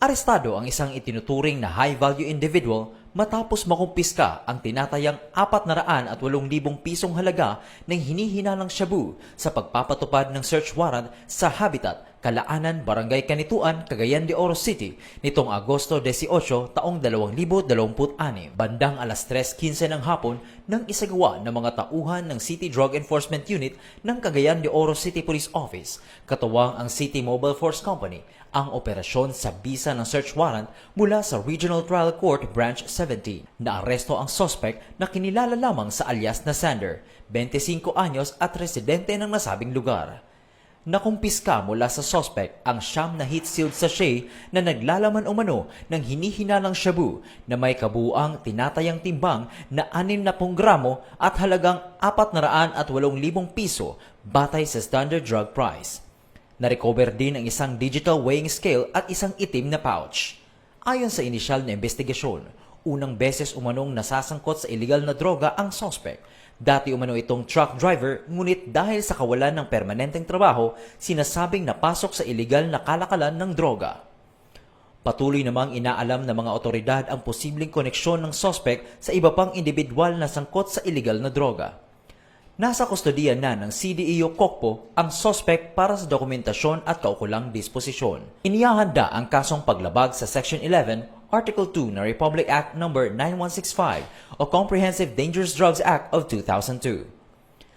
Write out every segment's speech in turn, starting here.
Arestado ang isang itinuturing na high-value individual matapos makumpiska ang tinatayang 408,000 pisong halaga ng hinihinalang shabu sa pagpapatupad ng search warrant sa Habitat, Kalaanan, Barangay Kanituan, Cagayan de Oro City nitong Agosto 18, taong 2026. Bandang alas 3:15 ng hapon nang isagawa ng mga tauhan ng City Drug Enforcement Unit ng Cagayan de Oro City Police Office, katuwang ang City Mobile Force Company, ang operasyon sa bisa ng search warrant mula sa Regional Trial Court Branch 17. Naaresto ang suspect na kinilala lamang sa alias na Sander, 25 anyos at residente ng nasabing lugar. Nakumpiska mula sa suspect ang siyam na heat-sealed sachet na naglalaman umano ng hinihinalang shabu na may kabuuang tinatayang timbang na 60 gramo at halagang 408,000 piso batay sa standard drug price. Na-recover din ang isang digital weighing scale at isang itim na pouch. Ayon sa inisyal na investigasyon, unang beses umanong nasasangkot sa illegal na droga ang suspect. Dati umano itong truck driver, ngunit dahil sa kawalan ng permanenteng trabaho, sinasabing napasok sa illegal na kalakalan ng droga. Patuloy namang inaalam ng mga otoridad ang posibleng koneksyon ng suspect sa iba pang individual na sangkot sa illegal na droga. Nasa kustodiya na ng CDEO Kokpo ang suspect para sa dokumentasyon at kaukulang disposisyon. Inihahanda ang kasong paglabag sa Section 11, Article 2 ng Republic Act No. 9165 o Comprehensive Dangerous Drugs Act of 2002.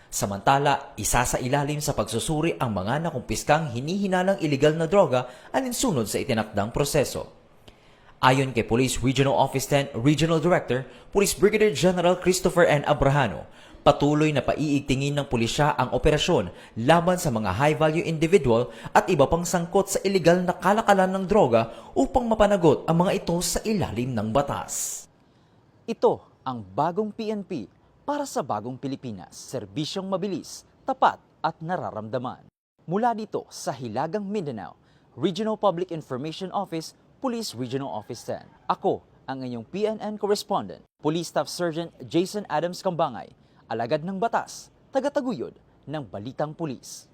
Samantala, isa sa ilalim sa pagsusuri ang mga nakumpiskang hinihinalang illegal na droga alinsunod sa itinakdang proseso. Ayon kay Police Regional Office 10 Regional Director, Police Brigadier General Christopher N. Abrahano, patuloy na paiigtingin ng pulisya ang operasyon laban sa mga high-value individual at iba pang sangkot sa illegal na kalakalan ng droga upang mapanagot ang mga ito sa ilalim ng batas. Ito ang bagong PNP para sa bagong Pilipinas. Serbisyong mabilis, tapat at nararamdaman. Mula dito sa Hilagang Mindanao, Regional Public Information Office, Police Regional Office 10. Ako ang inyong PNN Correspondent, Police Staff Sergeant Jason Adams Kambangay, alagad ng batas, tagataguyod ng Balitang Pulis.